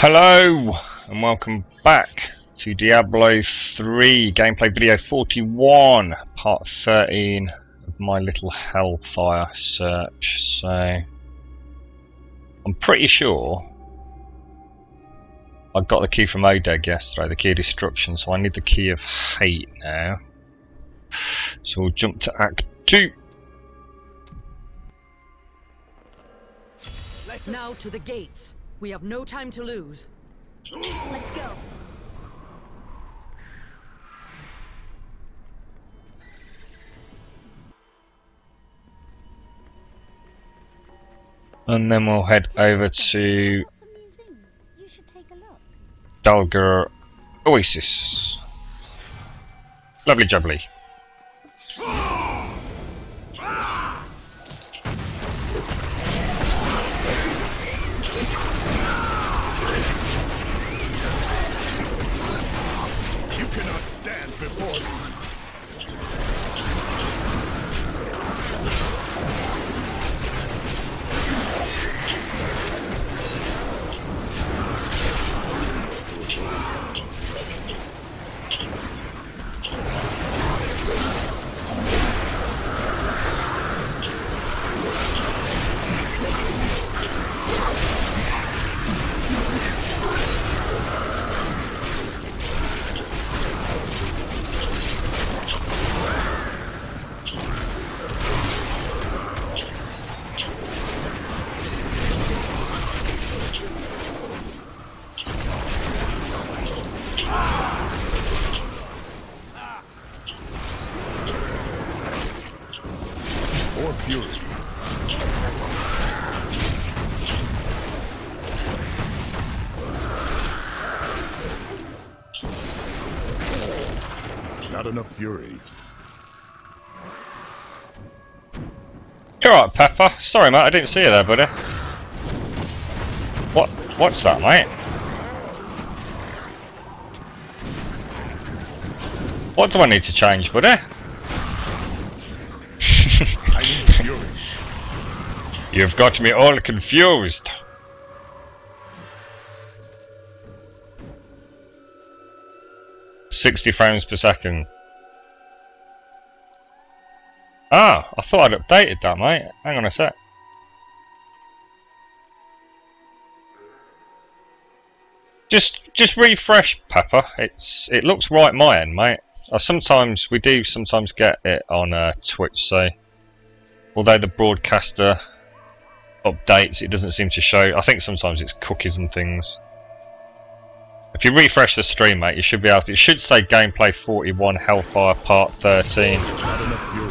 Hello and welcome back to Diablo 3 gameplay video 41, part 13 of my little Hellfire search. So I'm pretty sure I got the key from Odeg yesterday, the key of destruction, so I need the key of hate now. So we'll jump to Act 2. Now to the gates. We have no time to lose. Let's go. And then we'll head over to Dalgar Oasis. Lovely jubbly. Not enough fury. You're right, Pepper. Sorry, mate, I didn't see you there, buddy. What's that, mate? What do I need to change, buddy? I need fury. You've got me all confused. $60 frames per second. Ah, I thought I'd updated that, mate. Hang on a sec. Just refresh, Pepper. It looks right my end, mate. Sometimes get it on Twitch, so although the broadcaster updates, it doesn't seem to show. I think sometimes it's cookies and things. If you refresh the stream, mate, you should be able to. It should say gameplay 41 Hellfire part 13. Not enough fury.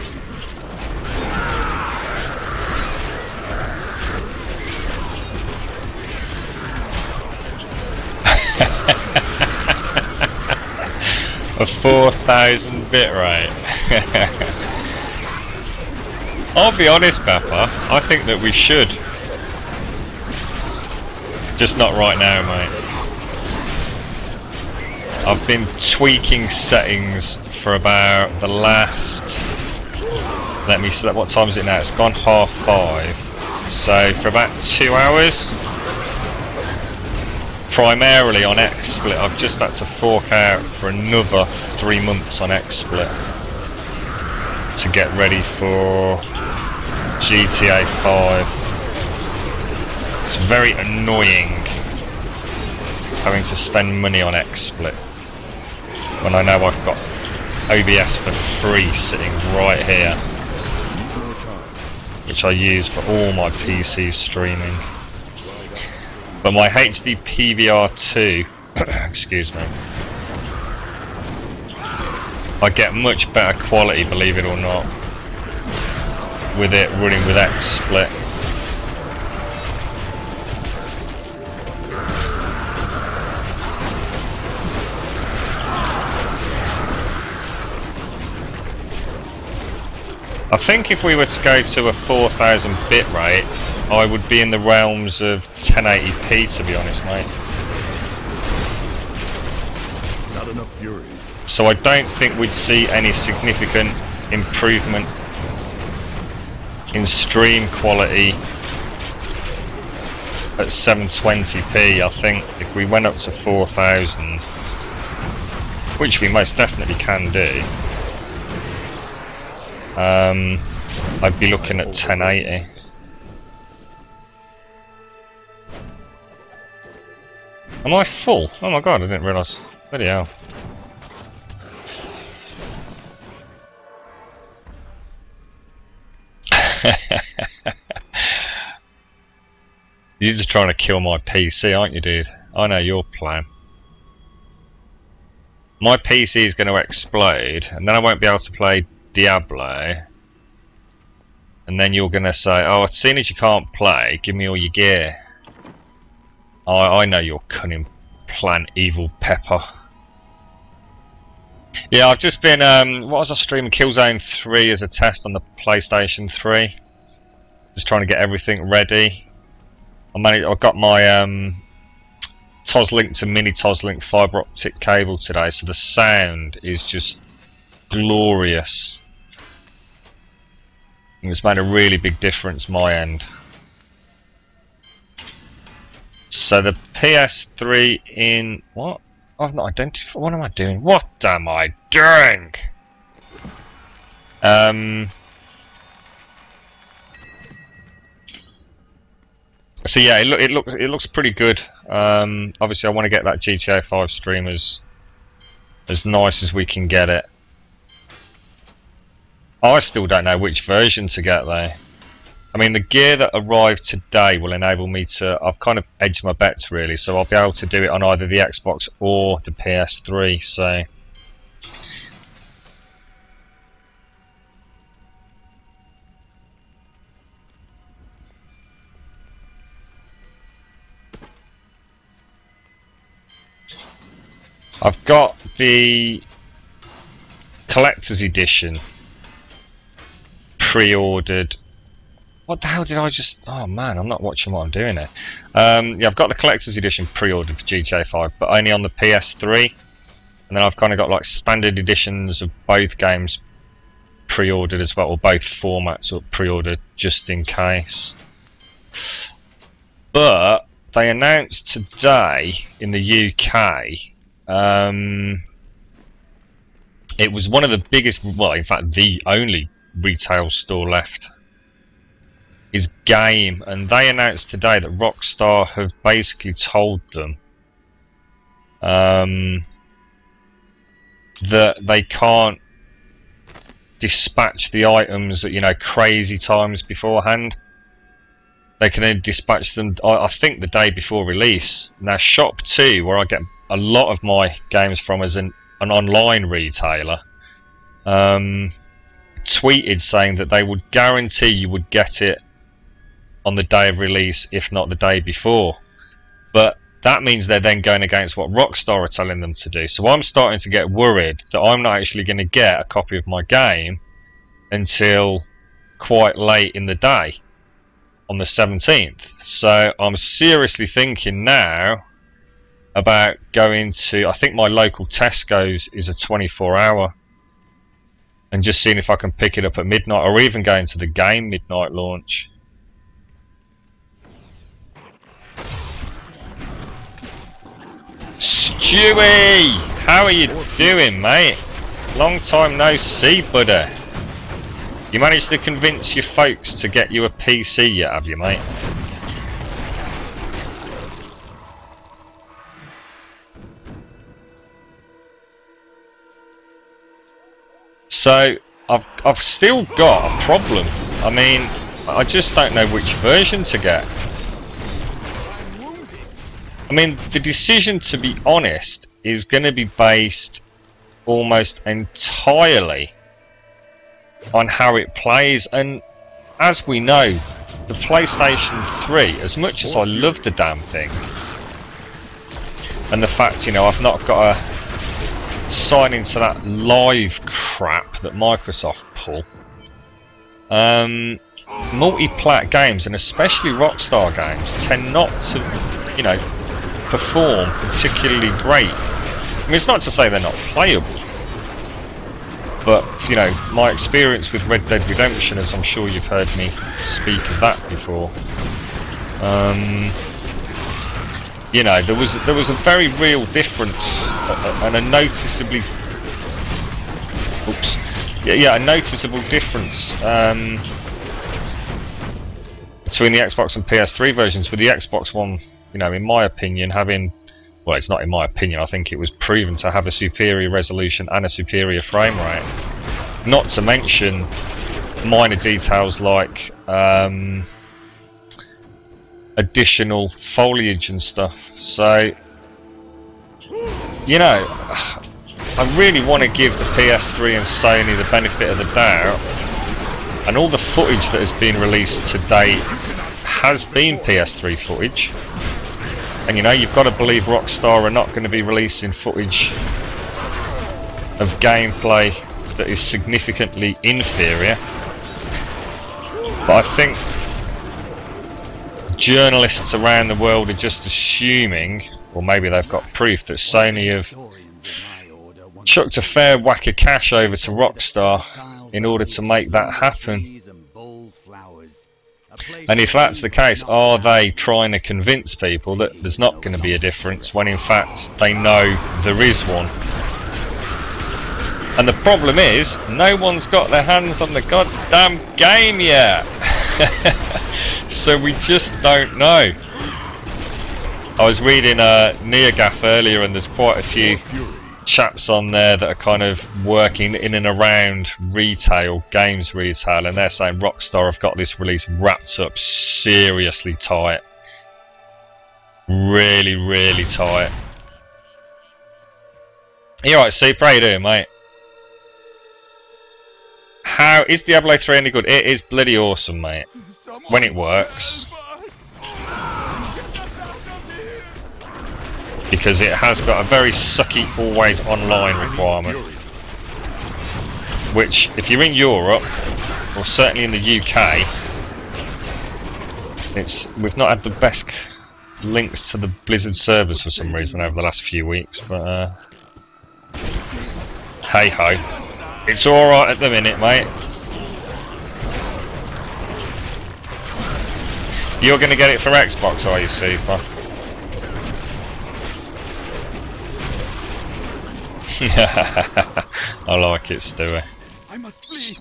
A 4,000 bit rate. I'll be honest, Pepper, I think that we should. Just not right now, mate. I've been tweaking settings for about the last... Let me select, what time is it now? It's gone 5:30. So for about 2 hours. Primarily on XSplit, I've just had to fork out for another 3 months on XSplit to get ready for GTA 5. It's very annoying having to spend money on XSplit when I know I've got OBS for free sitting right here, which I use for all my PC streaming. But my HD PVR2, excuse me, I get much better quality, believe it or not, with it running with XSplit. I think if we were to go to a 4,000 bit rate, I would be in the realms of 1080p, to be honest, mate. Not enough fury. So I don't think we'd see any significant improvement in stream quality at 720p. I think if we went up to 4000, which we most definitely can do, I'd be looking at 1080. Am I full? Oh my god, I didn't realise. Bloody hell. You're just trying to kill my PC, aren't you, dude? I know your plan. My PC is going to explode, and then I won't be able to play Diablo. And then you're going to say, oh, as soon as you can't play, give me all your gear. I know your cunning plan, evil Pepper. Yeah, I've just been, what was I streaming? Killzone 3 as a test on the PlayStation 3. Just trying to get everything ready. I've got my Toslink to mini Toslink fibre optic cable today, so the sound is just glorious. And it's made a really big difference my end. So the PS3 in what? I've not identified. What am I doing? What am I doing? So yeah, it looks pretty good. Obviously, I want to get that GTA 5 stream as nice as we can get it. I still don't know which version to get though. I mean, the gear that arrived today will enable me to. I've kind of edged my bets really, so I'll be able to do it on either the Xbox or the PS3. So. I've got the collector's edition pre-ordered. What the hell did I just... Oh man, I'm not watching what I'm doing here. Yeah, I've got the collector's edition pre-ordered for GTA 5, but only on the PS3. And then I've kind of got like standard editions of both games pre-ordered as well, or both formats pre-ordered just in case. But they announced today in the UK... it was one of the biggest, well in fact the only retail store left is Game, and they announced today that Rockstar have basically told them that they can't dispatch the items at, you know, crazy times beforehand. They can only dispatch them, I think, the day before release. Now Shop 2, where I get a lot of my games from as an online retailer, tweeted saying that they would guarantee you would get it on the day of release, if not the day before. But that means they're then going against what Rockstar are telling them to do. So I'm starting to get worried that I'm not actually going to get a copy of my game until quite late in the day on the 17th. So I'm seriously thinking now about going to, I think my local Tesco's is a 24-hour, and just seeing if I can pick it up at midnight, or even going to the Game midnight launch. Stewie! How are you doing, mate? Long time no see, buddy. You managed to convince your folks to get you a PC yet, have you, mate? So I've still got a problem. I mean, I just don't know which version to get. I mean, the decision, to be honest, is going to be based almost entirely on how it plays. And as we know, the PlayStation 3, as much as I love the damn thing, and the fact, you know, I've not got to sign into that live crap that Microsoft pull, multiplayer games, and especially Rockstar games, tend not to, you know, perform particularly great. I mean, it's not to say they're not playable, but, you know, my experience with Red Dead Redemption, as I'm sure you've heard me speak of that before, You know, there was a very real difference and a noticeably, a noticeable difference between the Xbox and PS3 versions. With the Xbox One, you know, in my opinion, having, well, it's not in my opinion, I think it was proven to have a superior resolution and a superior frame rate. Not to mention minor details like additional foliage and stuff. So, you know, I really want to give the PS3 and Sony the benefit of the doubt, and all the footage that has been released to date has been PS3 footage. And you know, you've got to believe Rockstar are not going to be releasing footage of gameplay that is significantly inferior. But I think journalists around the world are just assuming, or maybe they've got proof, that Sony have chucked a fair whack of cash over to Rockstar in order to make that happen. And if that's the case, are they trying to convince people that there's not going to be a difference when in fact they know there is one? And the problem is, no one's got their hands on the goddamn game yet. So we just don't know. I was reading NeoGAF earlier, and there's quite a few chaps on there that are kind of working in and around retail, games retail, and they're saying Rockstar have got this release wrapped up seriously tight. Really, really tight. You alright, Super? How you doing, mate? How is Diablo 3 any good? It is bloody awesome, mate. When it works. Because it has got a very sucky always online requirement. Which, if you're in Europe, or certainly in the UK, we've not had the best links to the Blizzard servers for some reason over the last few weeks, but hey ho. It's alright at the minute, mate. You're going to get it for Xbox, are you, Super? I like it, Stewie. I must flee.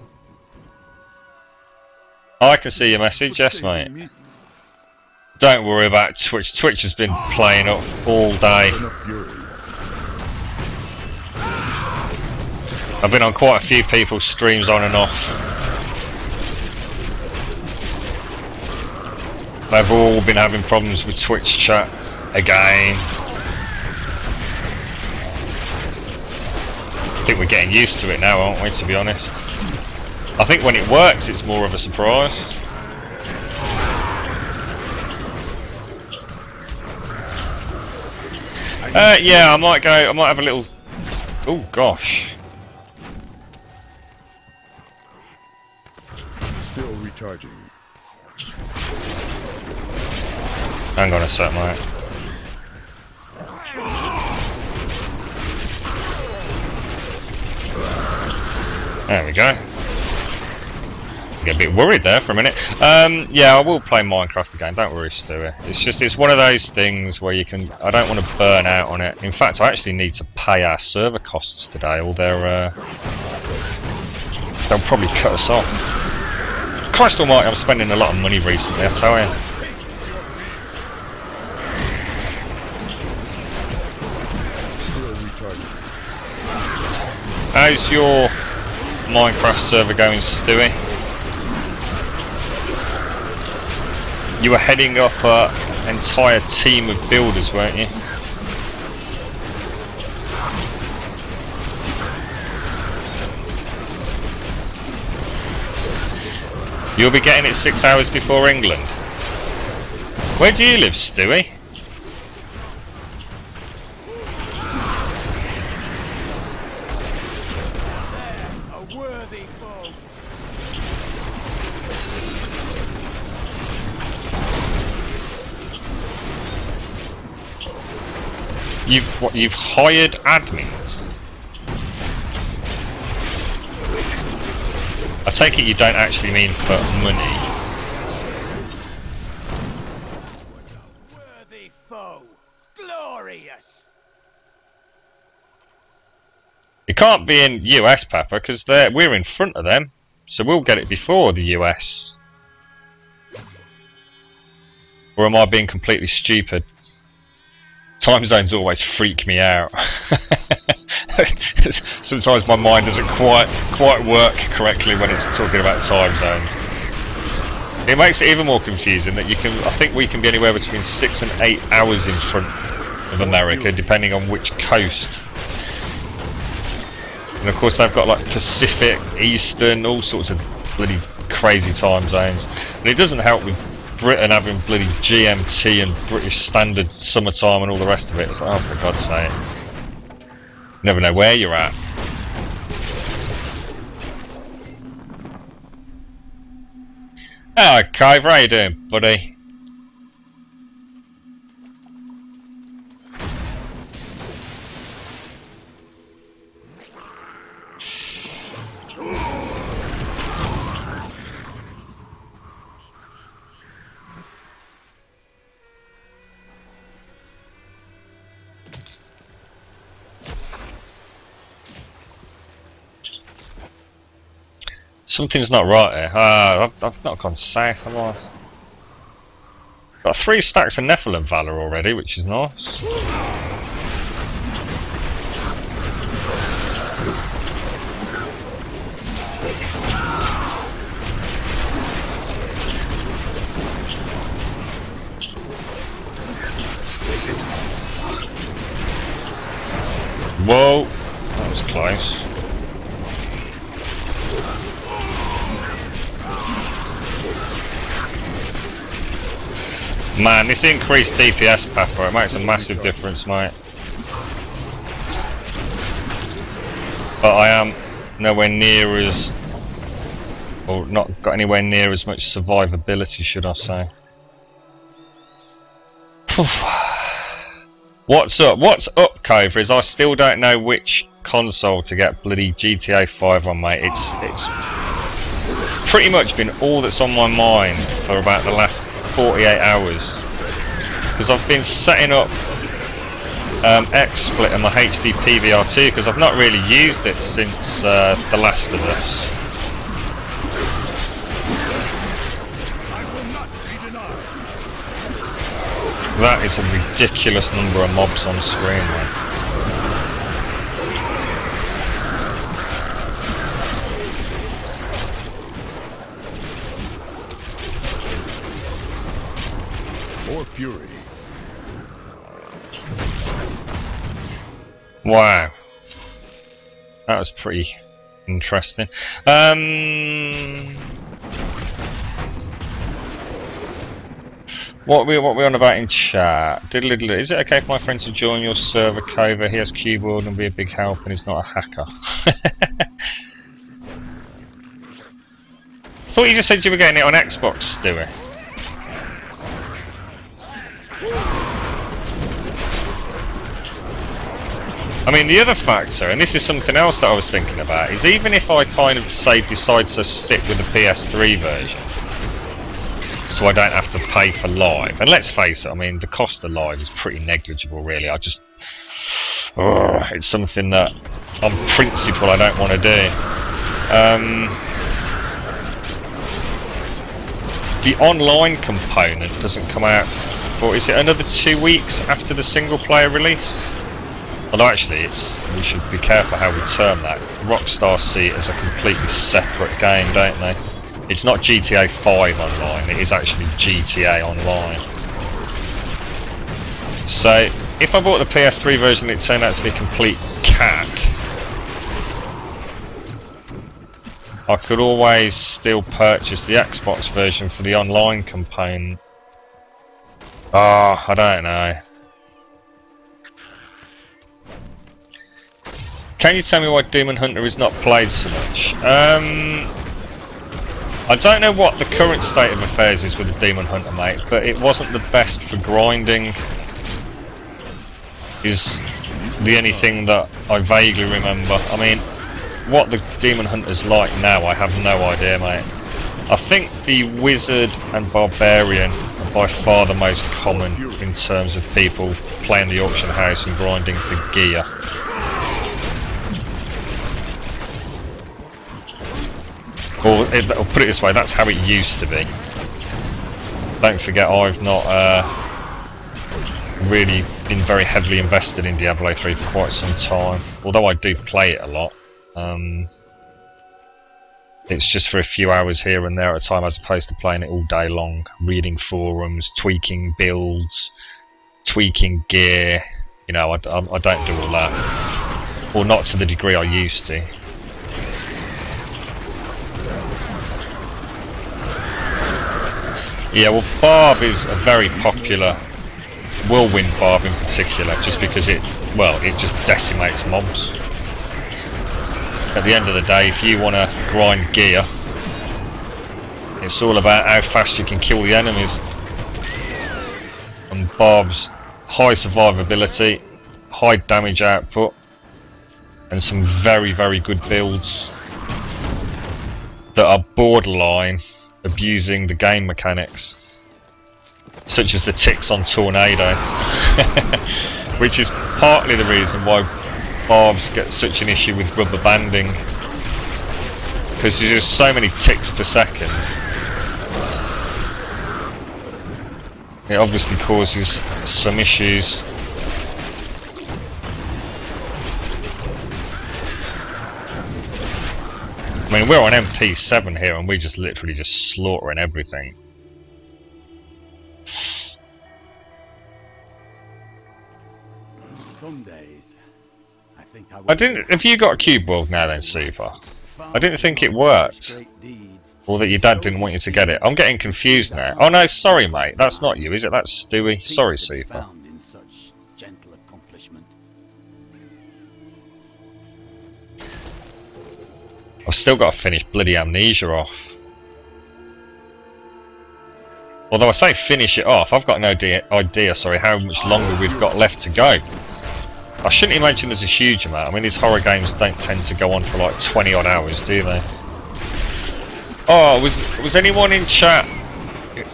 I can see your message, yes, mate. Don't worry about Twitch. Twitch has been playing up all day. I've been on quite a few people's streams on and off. They've all been having problems with Twitch chat again. I think we're getting used to it now, aren't we, to be honest? I think when it works it's more of a surprise. Yeah, I might have a little... Oh gosh. Still recharging. Hang on a sec, mate. There we go. Get a bit worried there for a minute. Yeah, I will play Minecraft again. Don't worry, Stewie. It's one of those things where you can. I don't want to burn out on it. In fact, I actually need to pay our server costs today, or they'll probably cut us off. Christ Almighty, I'm spending a lot of money recently, I tell you. How's your Minecraft server going, Stewie? You were heading up an entire team of builders, weren't you? You'll be getting it 6 hours before England. Where do you live, Stewie? You've hired admins? I take it you don't actually mean for money. Glorious! It can't be in US, Pepper, because we're in front of them, so we'll get it before the US. Or am I being completely stupid? Time zones always freak me out. Sometimes my mind doesn't quite work correctly when it's talking about time zones. It makes it even more confusing that I think we can be anywhere between 6 and 8 hours in front of America, depending on which coast. And of course they've got like Pacific, Eastern, all sorts of bloody crazy time zones. And it doesn't help with Britain having bloody GMT and British Standard Summertime and all the rest of it. It's like, oh, for God's sake. You never know where you're at. Oh, Kyver, how you doing, buddy? Something's not right here. I've not gone south, have I? Got 3 stacks of Nephilim Valor already, which is nice. Whoa, that was close. Man, this increased DPS, Pepper, it makes a massive difference, mate. But I am nowhere near as... or not got anywhere near as much survivability, should I say. What's up? What's up, Cover, is I still don't know which console to get bloody GTA 5 on, mate. It's pretty much been all that's on my mind for about the last 48 hours, because I've been setting up XSplit and my HD PVR2 because I've not really used it since The Last of Us. That is a ridiculous number of mobs on screen, man. Fury. Wow, that was pretty interesting. What are we on about in chat? Diddle-diddle. Is it okay for my friend to join your server, Cover? He has keyboard and be a big help, and he's not a hacker. Thought you just said you were getting it on Xbox, Stewie. I mean, the other factor, and this is something else that I was thinking about, is even if I kind of say decide to stick with the PS3 version, so I don't have to pay for live, and let's face it, I mean, the cost of live is pretty negligible, really. It's something that, on principle, I don't want to do. The online component doesn't come out for, is it another 2 weeks after the single player release? Although actually, we should be careful how we term that. Rockstar see it as a completely separate game, don't they? It's not GTA 5 online, it is actually GTA Online. So, if I bought the PS3 version and it turned out to be complete cack, I could always still purchase the Xbox version for the online component. Oh, I don't know. Can you tell me why Demon Hunter is not played so much? I don't know what the current state of affairs is with the Demon Hunter, mate, but it wasn't the best for grinding. Is the only thing that I vaguely remember. I mean, what the Demon Hunter's like now, I have no idea, mate. I think the Wizard and Barbarian are by far the most common in terms of people playing the auction house and grinding for gear. Or put it this way, that's how it used to be. Don't forget, I've not really been very heavily invested in Diablo 3 for quite some time. Although I do play it a lot. It's just for a few hours here and there at a time, as opposed to playing it all day long, reading forums, tweaking builds, tweaking gear. You know, I don't do all that, or not to the degree I used to. Yeah, well, Barb is a very popular, Whirlwind Barb in particular, just because it just decimates mobs. At the end of the day, if you want to grind gear, it's all about how fast you can kill the enemies. And Barb's high survivability, high damage output, and some very, very good builds that are borderline abusing the game mechanics, such as the ticks on Tornado, which is partly the reason why Barbs get such an issue with rubber banding, because there's just so many ticks per second. It obviously causes some issues. I mean, we're on MP7 here and we're just literally just slaughtering everything. Some days, I think I didn't. Have you got a cube world now then, Super? I didn't think it worked. Or that your dad didn't want you to get it. I'm getting confused now. Oh no, sorry mate, that's not you, is it? That's Stewie. Sorry, Super. I've still got to finish bloody Amnesia off. Although I say finish it off, I've got no idea how much longer we've got left to go. I shouldn't imagine there's a huge amount. I mean, these horror games don't tend to go on for like 20 odd hours, do they? Oh, was anyone in chat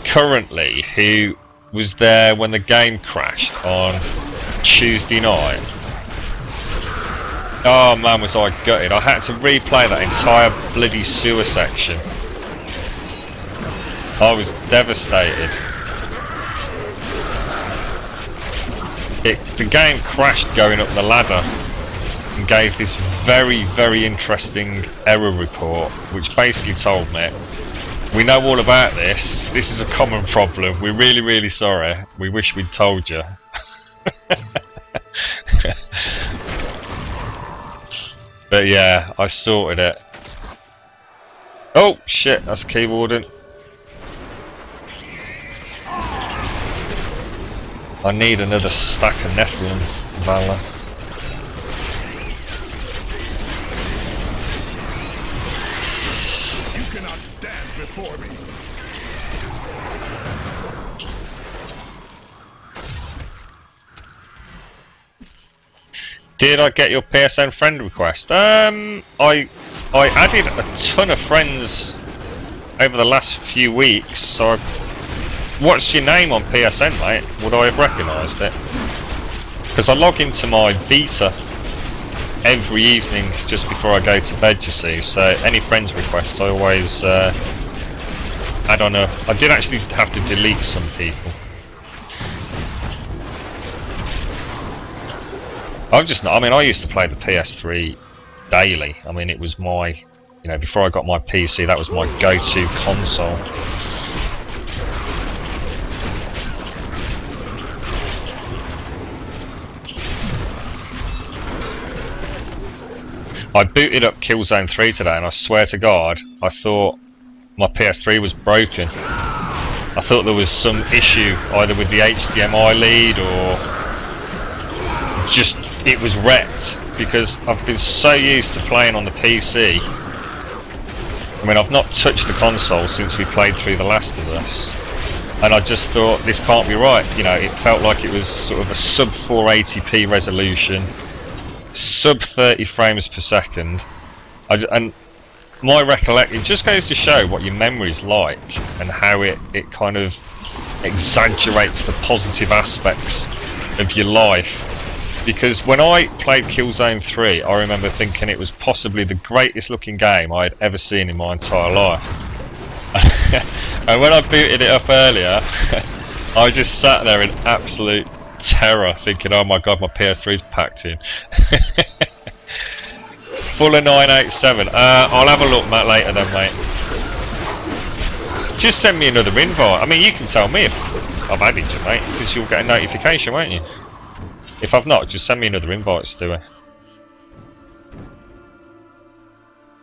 currently who was there when the game crashed on Tuesday night? Oh man, was I gutted. I had to replay that entire bloody sewer section. I was devastated. The game crashed going up the ladder and gave this very, very interesting error report, which basically told me, we know all about this, this is a common problem, we're really, really sorry, we wish we'd told you. But yeah, I sorted it. Oh shit, that's keyboarding. I need another stack of Nephilim Valor. You cannot stand before me. Did I get your PSN friend request? I added a ton of friends over the last few weeks, so what's your name on PSN, mate? Would I have recognised it? Because I log into my Vita every evening just before I go to bed, you see, so any friends requests I always add on a... I did actually have to delete some people. I've just not, I mean, I used to play the PS3 daily. I mean, it was my, you know, before I got my PC, that was my go-to console. I booted up Killzone 3 today and I swear to God, I thought my PS3 was broken. I thought there was some issue either with the HDMI lead or just it was wrecked, because I've been so used to playing on the PC. I mean, I've not touched the console since we played through The Last of Us, and I just thought this can't be right. You know, it felt like it was sort of a sub 480p resolution, sub 30 frames per second, and my recollection, it just goes to show what your memory's like and how it kind of exaggerates the positive aspects of your life. Because when I played Killzone 3, I remember thinking it was possibly the greatest looking game I had ever seen in my entire life. And when I booted it up earlier, I just sat there in absolute terror thinking, oh my god, my PS3's packed in. Full of 987. I'll have a look, Matt, later then, mate. Just send me another invite. I mean, you can tell me if I've added you, mate, because you'll get a notification, won't you? If I've not, just send me another invite, Stewie.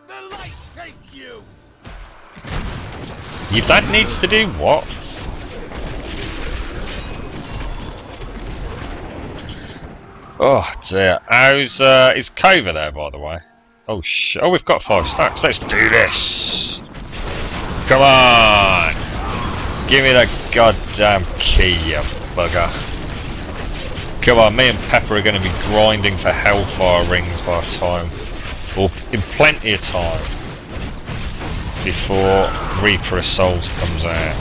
The light take you. Your dad needs to do what? Oh dear. How's is Cova there, by the way? Oh shit. Oh, we've got 5 stacks. Let's do this. Come on. Give me the goddamn key, you bugger. Come on, me and Pepper are going to be grinding for Hellfire rings by time, or in plenty of time, before Reaper of Souls comes out.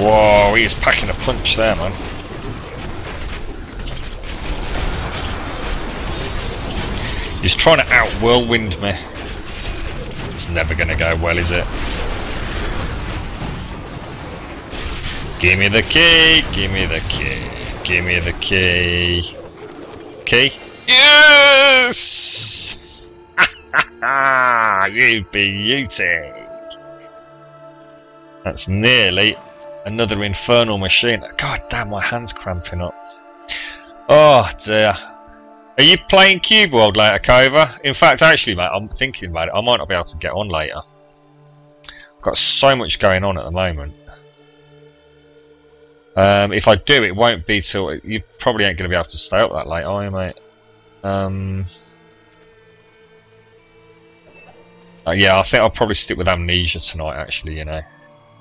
Whoa, he is packing a punch there, man. He's trying to out-whirlwind me. It's never going to go well, is it? Give me the key, give me the key, give me the key. Key? Yes! You beauty! That's nearly another infernal machine. God damn, my hand's cramping up. Oh dear. Are you playing Cube World later, Cova? In fact, actually, mate, I'm thinking about it. I might not be able to get on later. I've got so much going on at the moment. If I do, it won't be till... You probably ain't going to be able to stay up that late, are you, mate? Yeah, I think I'll probably stick with Amnesia tonight, actually, you know.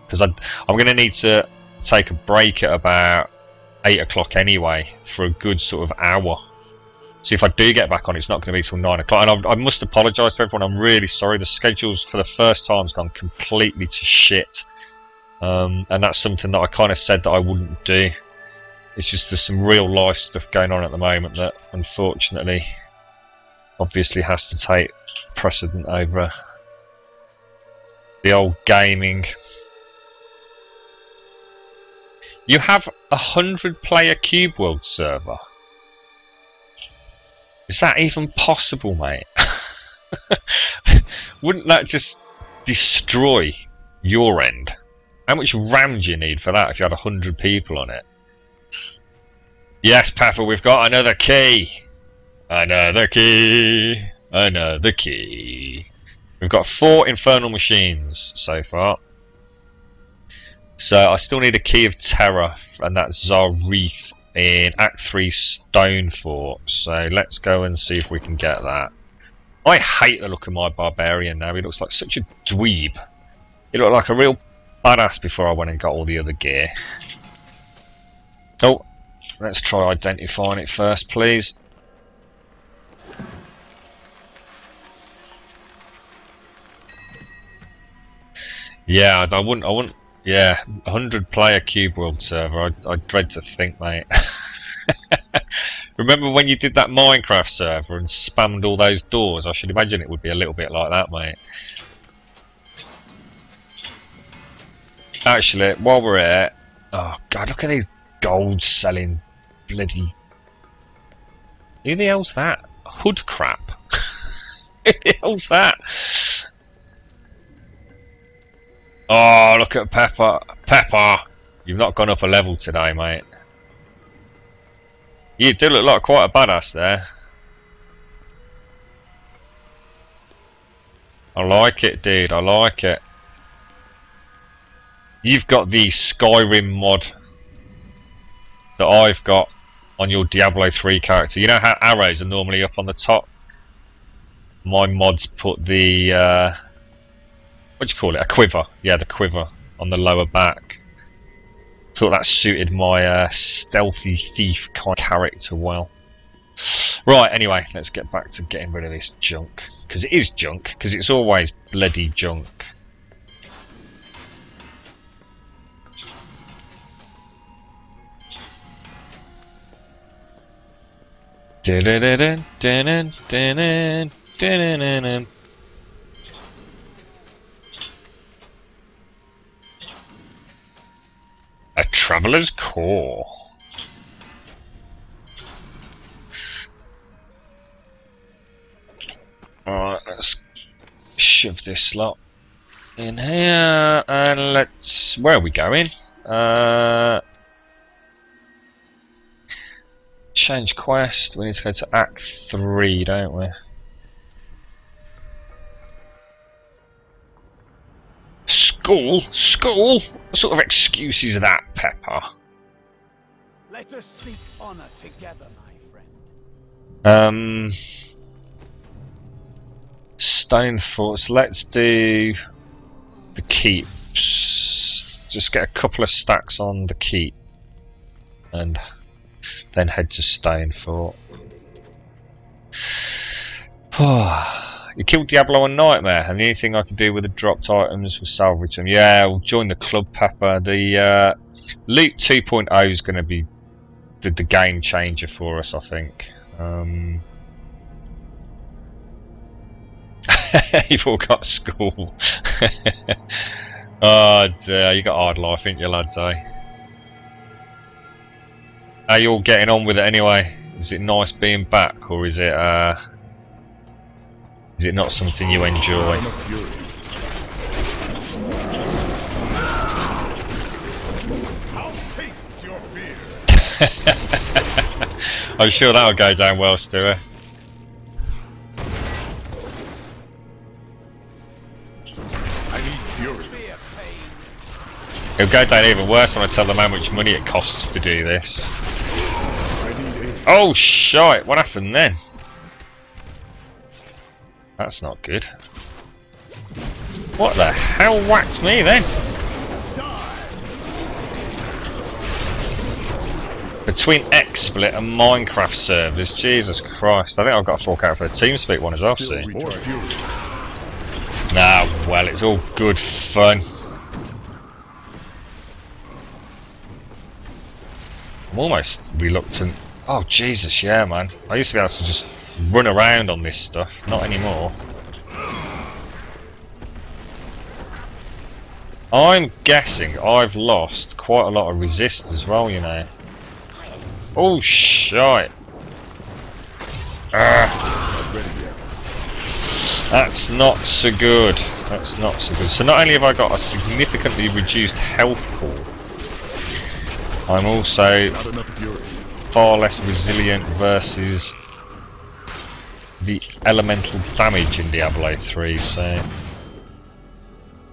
Because I'm going to need to take a break at about 8 o'clock anyway, for a good sort of hour. So if I do get back on, it's not going to be till 9 o'clock. And I must apologise to everyone, I'm really sorry. The schedule's, for the first time, has gone completely to shit. And that's something that I kind of said that I wouldn't do. It's just there's some real life stuff going on at the moment that unfortunately obviously has to take precedent over the old gaming. You have a 100-player Cube World server. Is that even possible, mate? Wouldn't that just destroy your end? How much RAM do you need for that if you had 100 people on it? Yes, Papa, we've got another key. Another key. Another key. We've got 4 infernal machines so far. So I still need a key of terror, and that's Zareth in Act 3 Stonefort. So let's go and see if we can get that. I hate the look of my Barbarian now. He looks like such a dweeb. He looked like a real badass before I went and got all the other gear. Oh, let's try identifying it first, please. Yeah, I wouldn't. Yeah, 100-player Cube World server. I dread to think, mate. Remember when you did that Minecraft server and spammed all those doors? I should imagine it would be a little bit like that, mate. Actually, while we're here, oh god, look at these gold selling bloody. Who the hell's that? Hood crap. Who the hell's that? Oh, look at Pepper. Pepper, you've not gone up a level today, mate. You do look like quite a badass there. I like it, dude. I like it. You've got the Skyrim mod that I've got on your Diablo 3 character. You know how arrows are normally up on the top? My mods put the what do you call it? A quiver. Yeah, the quiver on the lower back. Thought that suited my stealthy thief kind of character well. Right, anyway, let's get back to getting rid of this junk. Because it is junk, because it's always bloody junk. Dun-dun-dun, dun-dun, dun-dun, dun-dun-dun-dun. A traveller's core. Alright, let's shove this slot in here and let's. Where are we going? Change quest. We need to go to Act 3, don't we? School? School? What sort of excuse is that, Pepper? Let us seek honor together, my friend. Stone forts. Let's do the keeps. Just get a couple of stacks on the keep and then head to Stone Fort. You killed Diablo and Nightmare, and the only thing I could do with the dropped items was salvage them. Yeah, we'll join the club, Pepper. The Loot 2.0 is going to be the game changer for us, I think. You've all got school. Oh dear, you got hard life, ain't you, lads, eh? How you all getting on with it anyway? Is it nice being back, or is it not something you enjoy? I'm sure that'll go down well, Stuart. It'll go down even worse when I tell them how much money it costs to do this. Oh shite, what happened then? That's not good. What the hell whacked me then? Between XSplit and Minecraft servers, Jesus Christ. I think I've got to fork out for the TeamSpeak one as well soon. Nah, well, it's all good fun. I'm almost reluctant. Oh Jesus, yeah, man. I used to be able to just run around on this stuff. Not anymore. I'm guessing I've lost quite a lot of resist as well, you know. Oh shite. That's not so good. That's not so good. So not only have I got a significantly reduced health pool, I'm also far less resilient versus the elemental damage in Diablo 3, so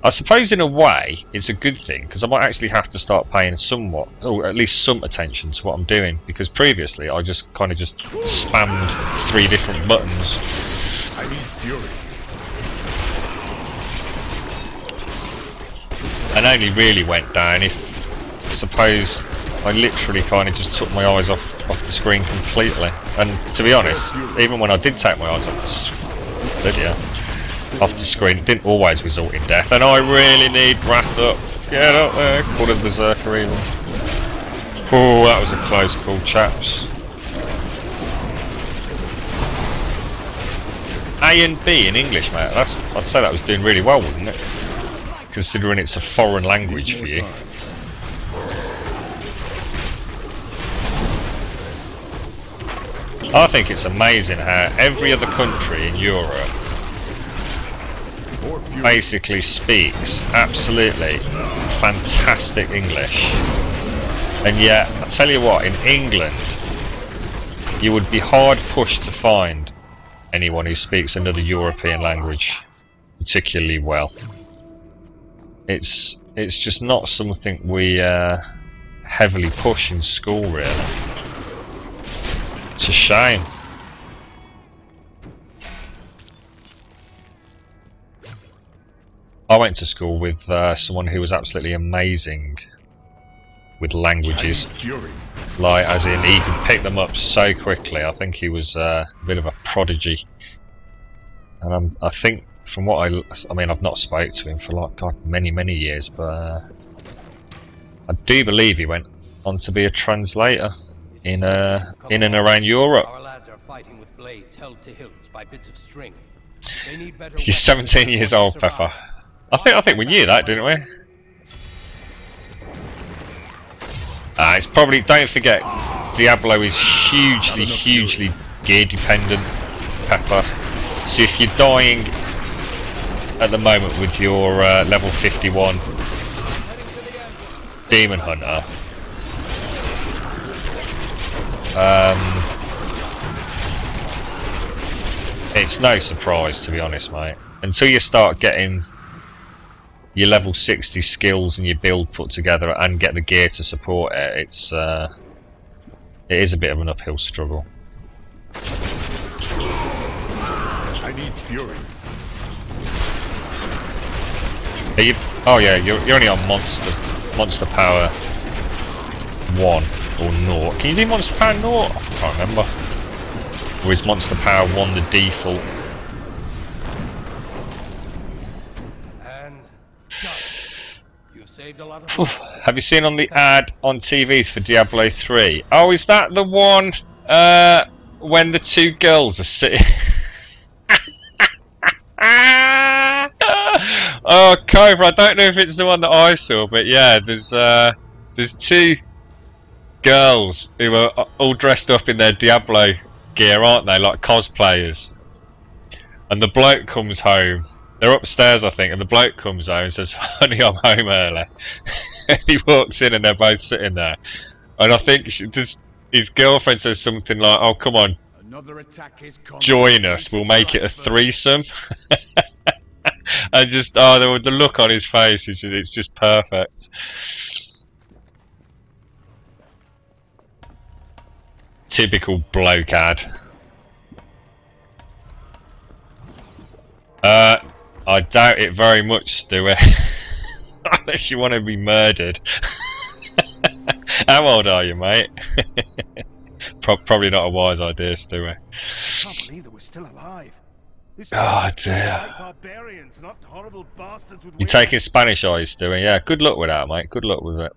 I suppose in a way it's a good thing, because I might actually have to start paying somewhat, or at least some attention to what I'm doing, because previously I just kind of just spammed 3 different buttons. I need fury. And only really went down if, I suppose, I literally kind of just took my eyes off the screen completely. And to be honest, even when I did take my eyes off the screen, it didn't always result in death. And I really need Wrath up. Get up there, call it Berserker even. Oh, that was a close call, chaps. A and B in English, mate. I'd say that was doing really well, wouldn't it? Considering it's a foreign language for you. I think it's amazing how every other country in Europe basically speaks absolutely fantastic English, and yet I tell you what, in England you would be hard pushed to find anyone who speaks another European language particularly well. It's just not something we heavily push in school, really. It's a shame. I went to school with someone who was absolutely amazing with languages. Like, as in, he could pick them up so quickly. I think he was a bit of a prodigy. And I think, from what I mean, I've not spoke to him for like many years, but I do believe he went on to be a translator. in and around Europe. Our lads are fighting with blades held to hilts by bits of string. They need better You're 17 years old, Pepper. I think we knew that, didn't we? It's probably, don't forget, Diablo is hugely gear dependent, Pepper. So if you're dying at the moment with your level 51 Demon Hunter, it's no surprise, to be honest, mate. Until you start getting your level 60 skills and your build put together and get the gear to support it, it is a bit of an uphill struggle. I need fury. Oh yeah, you're only on monster power 1 or 0. Can you do monster power 0? I can't remember. Or is monster power 1 the default? And you've saved a lot of Have you seen on the ad on TVs for Diablo 3? Oh, is that the one when the two girls are sitting? Oh, Cobra, I don't know if it's the one that I saw, but yeah, there's two girls who are all dressed up in their Diablo gear, aren't they, like cosplayers? And the bloke comes home. They're upstairs, I think, and the bloke comes home and says, "Honey, I'm home early." And he walks in and they're both sitting there. And I think his girlfriend says something like, "Oh, come on, Another attack is coming. join us, we'll make it a threesome." And just, oh, the look on his face is it's just perfect. Typical bloke ad. I doubt it very much, Stuart. Unless you want to be murdered. How old are you, mate? Probably not a wise idea, Stuart. I can't believe that we're still alive. This Oh is dear. like barbarians, not horrible bastards with You're taking Spanish, are you, Stuart? Yeah, good luck with that, mate. Good luck with it.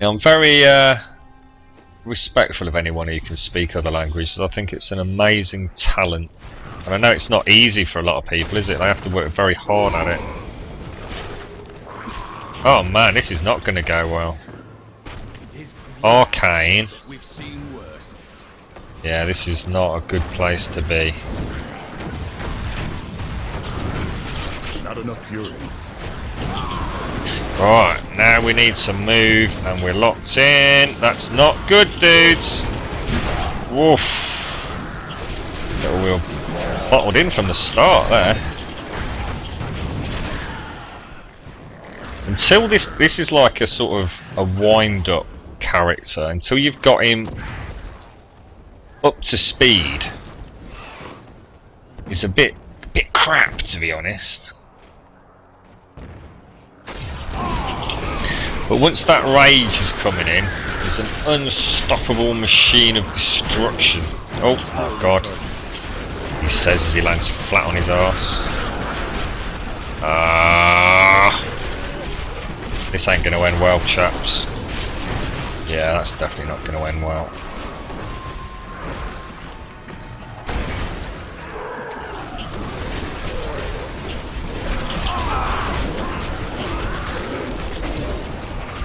Yeah, I'm very respectful of anyone who can speak other languages. I think it's an amazing talent. And I know it's not easy for a lot of people, is it? They have to work very hard at it. Oh man, this is not going to go well. Arcane. We've seen worse. Yeah, this is not a good place to be. Not enough fury. Right, now we need to move and we're locked in. That's not good, dudes. Woof. We're bottled in from the start there. Until this is like a sort of a wind-up character. Until you've got him up to speed, it's a bit crap, to be honest. But once that rage is coming in, it's an unstoppable machine of destruction. Oh my god. He says as he lands flat on his arse. This ain't going to end well, chaps. Yeah, that's definitely not going to end well.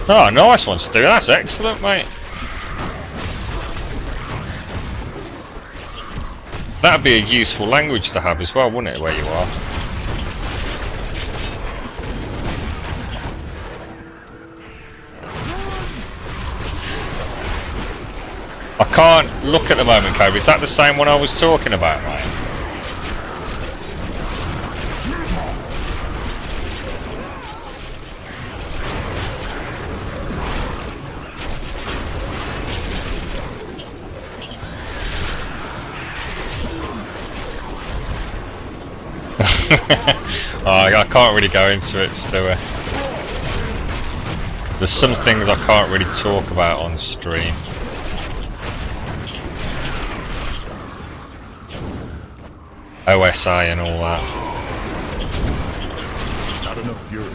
Oh, nice one, Stu. That's excellent, mate. That'd be a useful language to have as well, wouldn't it, where you are? I can't look at the moment, Kobe. Is that the same one I was talking about, mate? Oh, I can't really go into it, Stuart. There's some things I can't really talk about on stream. OSA and all that. Not enough fury.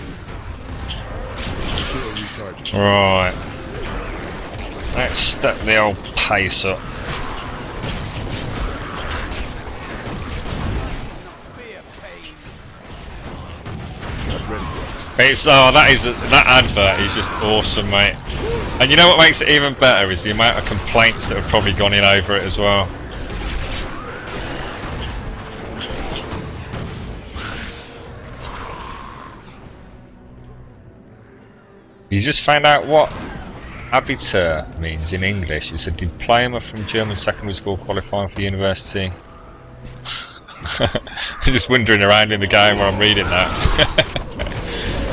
Right. Let's step the old pace up. It's that advert is just awesome, mate. And you know what makes it even better is the amount of complaints that have probably gone in over it as well. You just found out what Abitur means in English. It's a diploma from German secondary school qualifying for university. I'm just wandering around in the game where I'm reading that.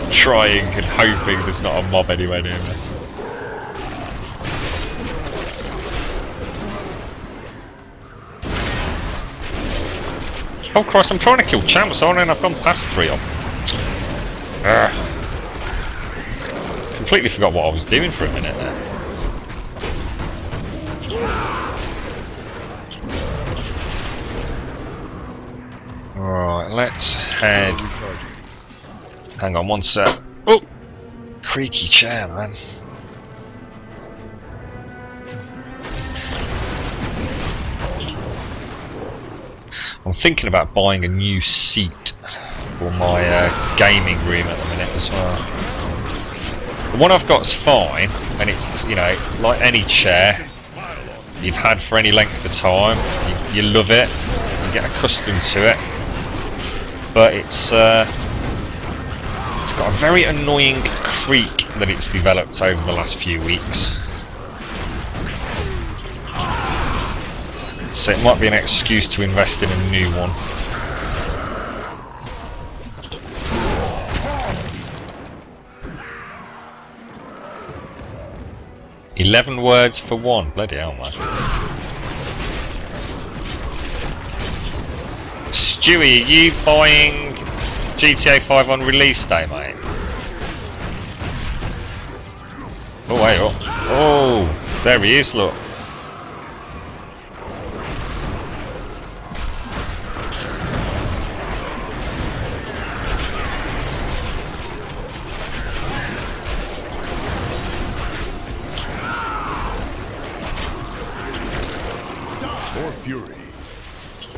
Trying and hoping there's not a mob anywhere near me. Oh Christ, I'm trying to kill champs on and I've gone past 3 of them. Completely forgot what I was doing for a minute there. Alright, let's head. Hang on one sec. Oh! Creaky chair, man. I'm thinking about buying a new seat for my gaming room at the minute as well. The one I've got's fine, and it's, you know, like any chair you've had for any length of time. You love it, you get accustomed to it, but it's got a very annoying creak that it's developed over the last few weeks. So it might be an excuse to invest in a new one. $11 words for one. Bloody hell, man. Stewie, are you buying GTA 5 on release day, mate? Oh, wait up. Oh, there he is, look.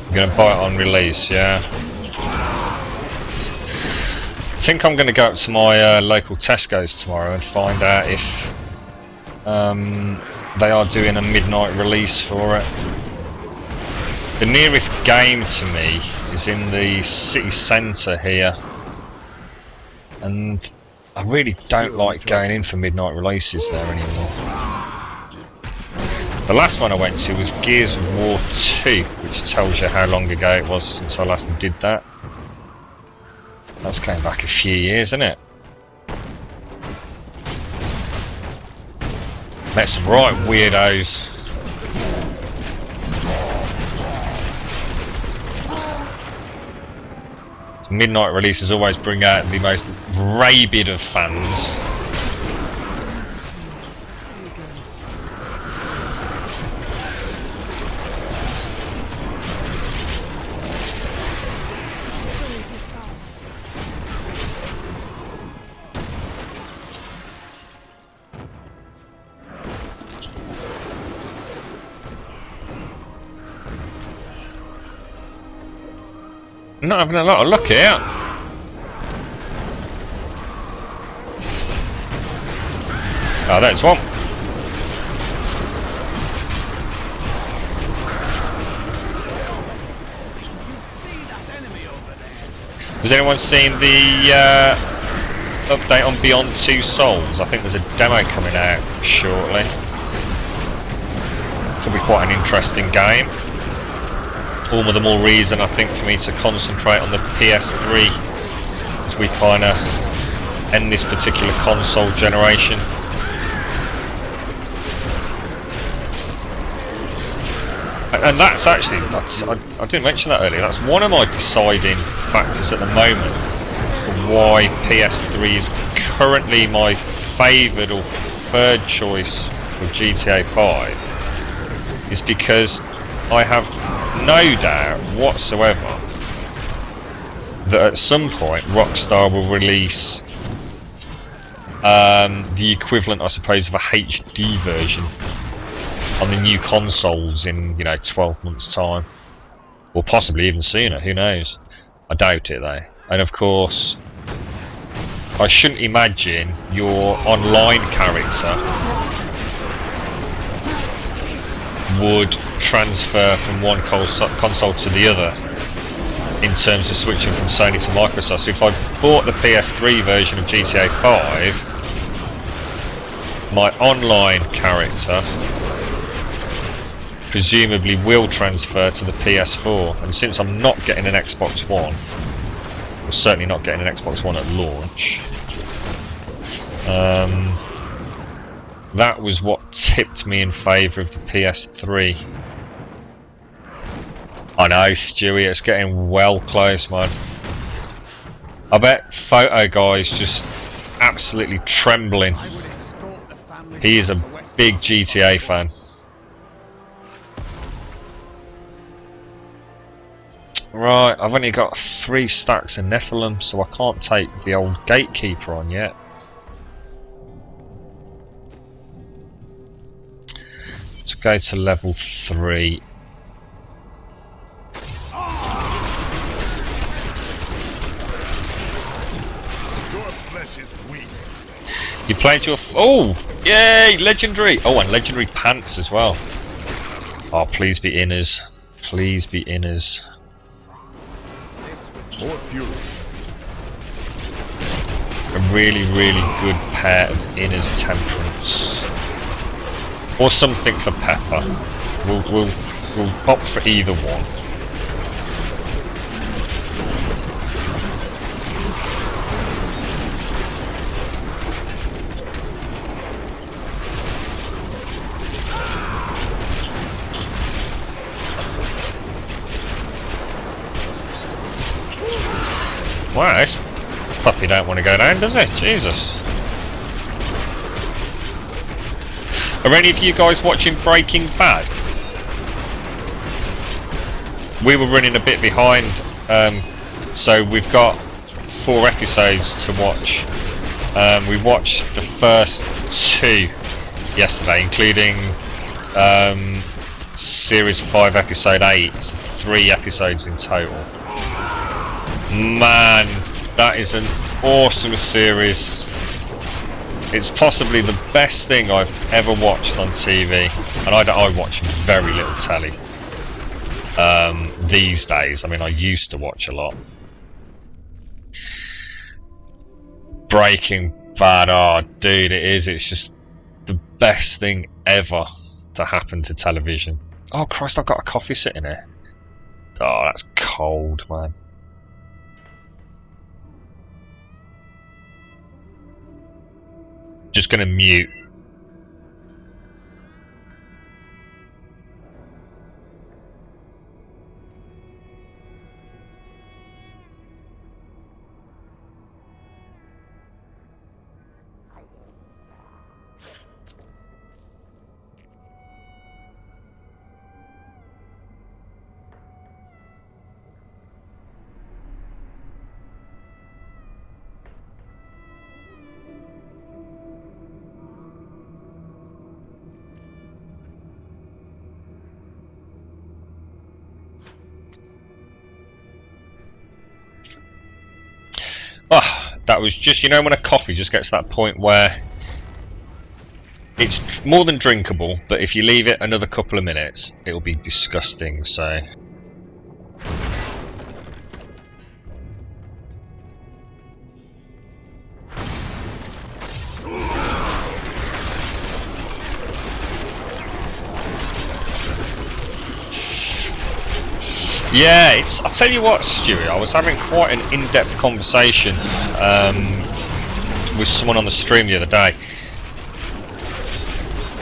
I'm gonna buy it on release, yeah. I think I'm gonna go up to my local Tesco's tomorrow and find out if they are doing a midnight release for it. The nearest game to me is in the city centre here, and I really don't like going in for midnight releases there anymore. The last one I went to was Gears of War 2, which tells you how long ago it was since I last did that. That's going back a few years, isn't it? Met some right weirdos. Midnight releases always bring out the most rabid of fans. I'm not having a lot of luck here. Oh, there's one. Has anyone seen the update on Beyond Two Souls? I think there's a demo coming out shortly. Could be quite an interesting game. All the more reason, I think, for me to concentrate on the PS3 as we kind of end this particular console generation. And that's actually, I didn't mention that earlier, that's one of my deciding factors at the moment for why PS3 is currently my favoured or preferred choice for GTA 5, is because I have no doubt whatsoever that at some point Rockstar will release the equivalent, I suppose, of a HD version on the new consoles in 12 months' time, or possibly even sooner. Who knows? I doubt it though. And of course, I shouldn't imagine your online character would transfer from one console to the other in terms of switching from Sony to Microsoft. So if I bought the PS3 version of GTA 5, my online character presumably will transfer to the PS4, and since I'm not getting an Xbox One, or certainly not getting an Xbox One at launch, that was what tipped me in favour of the PS3. I know, Stewie, it's getting well close, man. I bet Photo Guy's just absolutely trembling. He is a big GTA fan. Right, I've only got 3 stacks of Nephilim, so I can't take the old Gatekeeper on yet. Let's go to level 3. You played your... oh! Yay! Legendary! Oh, and legendary pants as well. Oh, please be inners. Please be inners. More fury. A really, really good pair of inners temperance. Or something for Pepper. We'll opt for either one. Wow, this puppy don't want to go down, does it? Jesus. Are any of you guys watching Breaking Bad? We were running a bit behind, so we've got 4 episodes to watch. We watched the first 2 yesterday, including Series 5 Episode 8, 3 episodes in total. Man, that is an awesome series. It's possibly the best thing I've ever watched on TV, and I watch very little telly these days. I mean, I used to watch a lot. Breaking Bad, oh dude, it is. It's just the best thing ever to happen to television. Oh Christ, I've got a coffee sitting here. Oh, that's cold, man. Just gonna mute. Ah, that was just, you know, when a coffee just gets to that point where it's more than drinkable, but if you leave it another couple of minutes, it'll be disgusting, so... Yeah, it's. I'll tell you what, Stuart. I was having quite an in-depth conversation with someone on the stream the other day.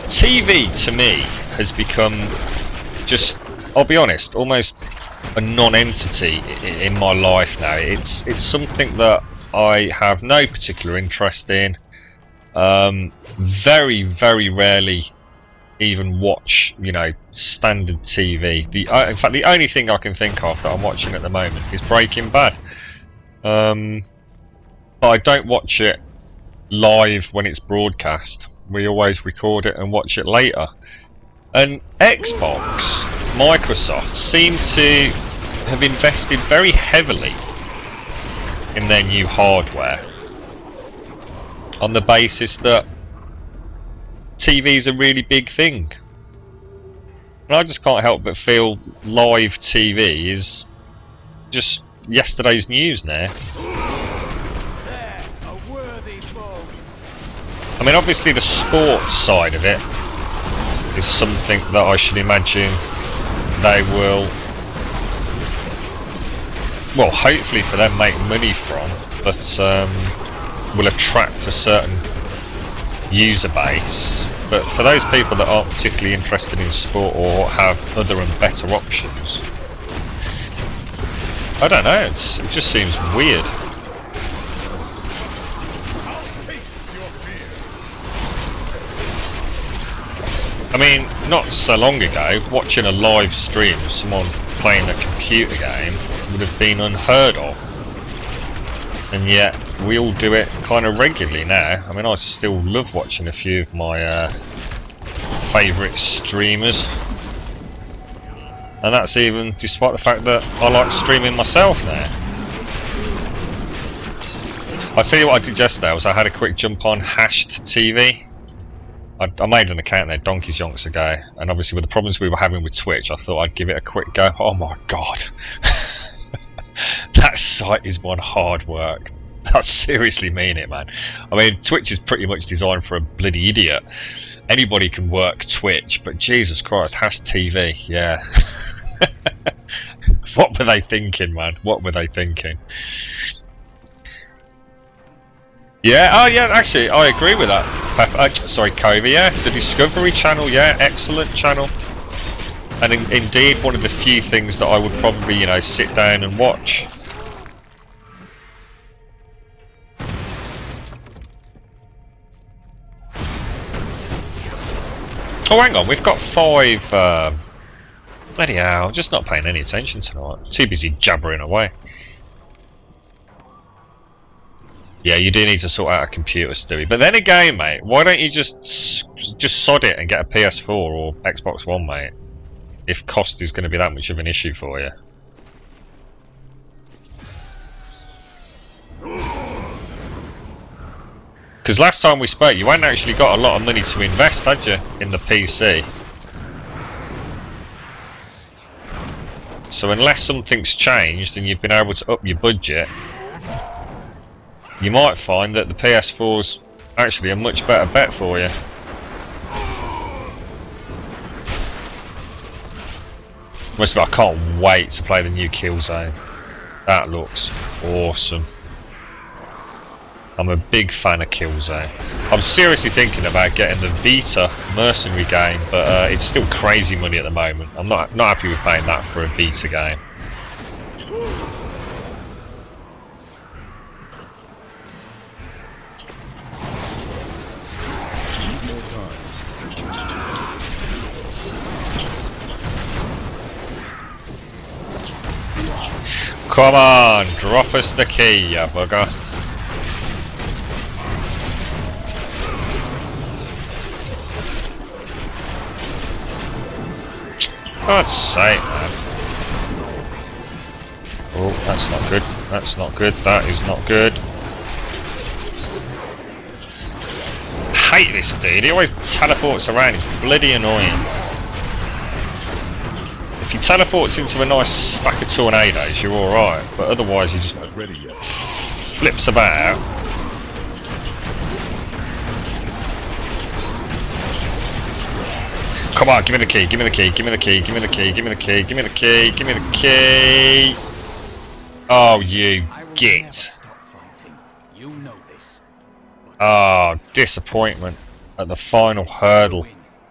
TV to me has become just, I'll be honest, almost a non-entity in my life now. It's something that I have no particular interest in. Very, very rarely even watch, you know, standard TV. In fact, the only thing I can think of that I'm watching at the moment is Breaking Bad. But I don't watch it live when it's broadcast. We always record it and watch it later. And Xbox, Microsoft seem to have invested very heavily in their new hardware on the basis that TV's a really big thing. And I just can't help but feel live TV is just yesterday's news now. I mean, obviously the sports side of it is something that I should imagine they will, well, hopefully for them, make money from, but will attract a certain user base. But for those people that aren't particularly interested in sport or have other and better options, I don't know, it just seems weird. I mean, not so long ago, watching a live stream of someone playing a computer game would have been unheard of. And yet, we all do it kind of regularly now. I mean, I still love watching a few of my favourite streamers. And that's even despite the fact that I like streaming myself now. I'll tell you what I did yesterday was I had a quick jump on Hashed TV. I made an account there donkeys yonks ago, and obviously with the problems we were having with Twitch, I thought I'd give it a quick go. Oh my god. That site is one hard work. I seriously mean it, man. I mean, Twitch is pretty much designed for a bloody idiot. Anybody can work Twitch, but Jesus Christ, Hash TV, yeah. What were they thinking, man? What were they thinking? Yeah, oh yeah, actually, I agree with that. Sorry, Covey, yeah. The Discovery Channel, yeah, excellent channel. And indeed, one of the few things that I would probably, you know, sit down and watch. Oh, hang on, we've got 5... bloody hell, I'm just not paying any attention tonight. Too busy jabbering away. Yeah, you do need to sort out a computer, Stewie. But then again, mate, why don't you just sod it and get a PS4 or Xbox One, mate? If cost is going to be that much of an issue for you. Because last time we spoke, you hadn't actually got a lot of money to invest, had you, in the PC? So unless something's changed and you've been able to up your budget, you might find that the PS4's actually a much better bet for you. I can't wait to play the new Killzone. That looks awesome. I'm a big fan of Killzone. I'm seriously thinking about getting the Vita mercenary game, but it's still crazy money at the moment. I'm not happy with paying that for a Vita game. Come on, drop us the key, you bugger. God's sake, man. Oh, that's not good. That's not good. That is not good. I hate this dude. He always teleports around. He's bloody annoying. If he teleports into a nice stack of tornadoes, you're alright, but otherwise he just flips about. Come on, give me the key, give me the key, give me the key, give me the key, give me the key, give me the key, give me the key. Oh, you git. Oh, disappointment at the final hurdle.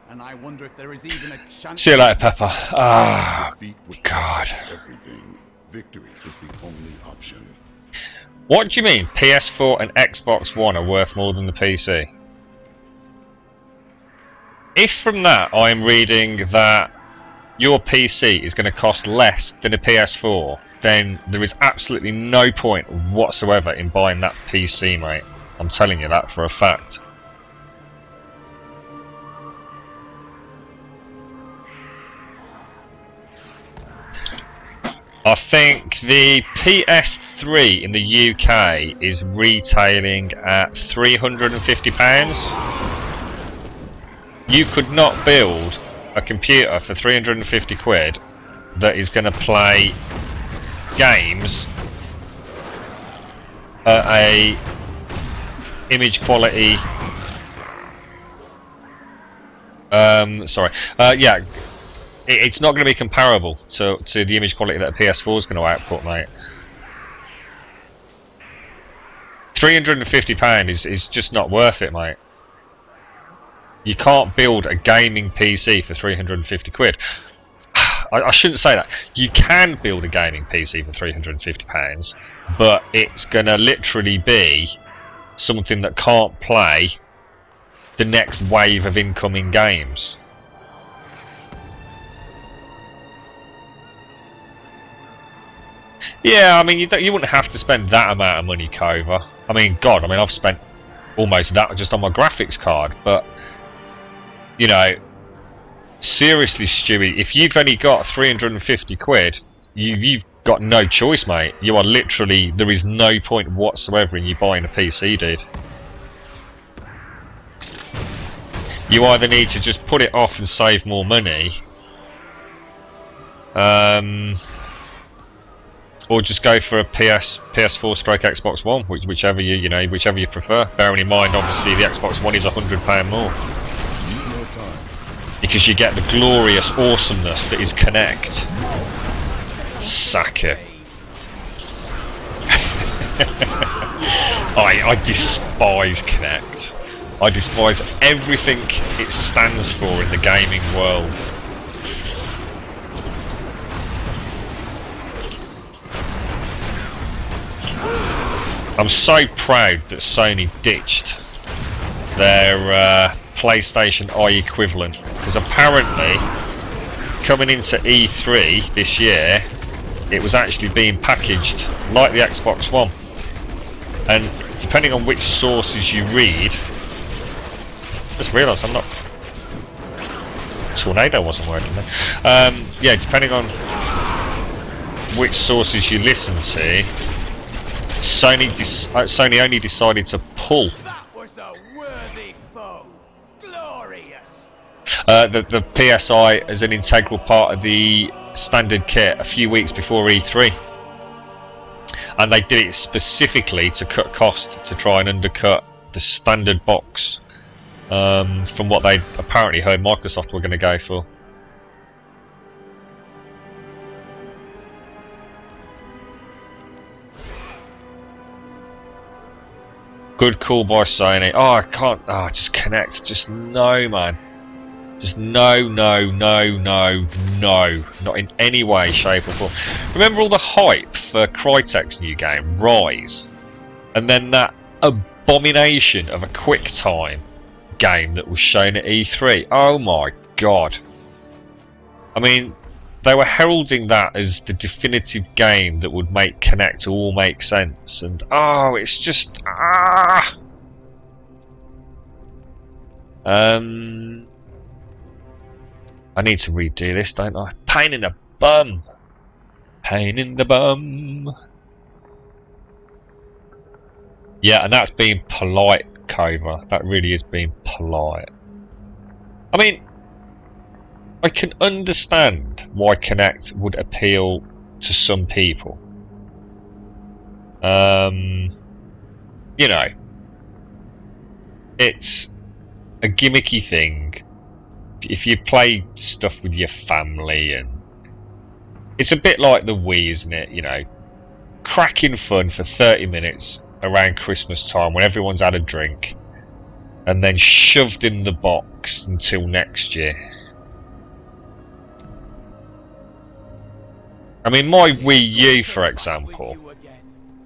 And I wonder if there is even a chance. See you later, Pepper. Ah, God. Everything. Victory is the only option. What do you mean PS4 and Xbox One are worth more than the PC? If from that I'm reading that your PC is going to cost less than a PS4, then there is absolutely no point whatsoever in buying that PC, mate. I'm telling you that for a fact. I think the PS3 in the UK is retailing at £350. You could not build a computer for 350 quid that is going to play games at a image quality yeah, it's not going to be comparable to the image quality that a PS4 is going to output, mate. £350 is just not worth it, mate. You can't build a gaming PC for 350 quid. I shouldn't say that. You can build a gaming PC for £350, but it's going to literally be something that can't play the next wave of incoming games. Yeah, I mean, you wouldn't have to spend that amount of money, Cova. I mean, God, I mean, I've spent almost that just on my graphics card, but, you know, seriously, Stewie, if you've only got 350 quid, you've got no choice, mate. You are literally, there is no point whatsoever in you buying a PC, dude. You either need to just put it off and save more money, or just go for a PS4 stroke Xbox One, whichever whichever you prefer. Bearing in mind, obviously, the Xbox One is £100 more, because you get the glorious awesomeness that is Kinect. Sack it. I despise Kinect. I despise everything it stands for in the gaming world. I'm so proud that Sony ditched their PlayStation Eye equivalent, because apparently coming into E3 this year it was actually being packaged like the Xbox One, and depending on which sources you read, just realised I'm not. Tornado wasn't working there. Yeah, depending on which sources you listen to, Sony only decided to pull That was a worthy foe. Glorious. the PSI as an integral part of the standard kit a few weeks before E3, and they did it specifically to cut cost, to try and undercut the standard box, from what they apparently heard Microsoft were going to go for. Good call by Sony. Oh, I can't. Oh, just Kinect. Just no, man. Just no. Not in any way, shape or form. Remember all the hype for Crytek's new game, Rise? And then that abomination of a QuickTime game that was shown at E3. Oh my God. I mean, they were heralding that as the definitive game that would make Kinect all make sense, and oh, it's just I need to redo this, don't I? Pain in the bum. Pain in the bum. Yeah, and that's being polite, Cova. That really is being polite. I mean, I can understand why Kinect would appeal to some people. You know, it's a gimmicky thing. If you play stuff with your family, and it's a bit like the Wii, isn't it? You know, cracking fun for 30 minutes around Christmas time when everyone's had a drink, and then shoved in the box until next year. I mean, my Wii U, for example,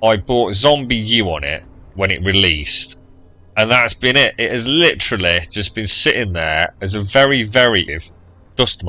I bought Zombie U on it when it released, and that's been it. It has literally just been sitting there as a very, very dust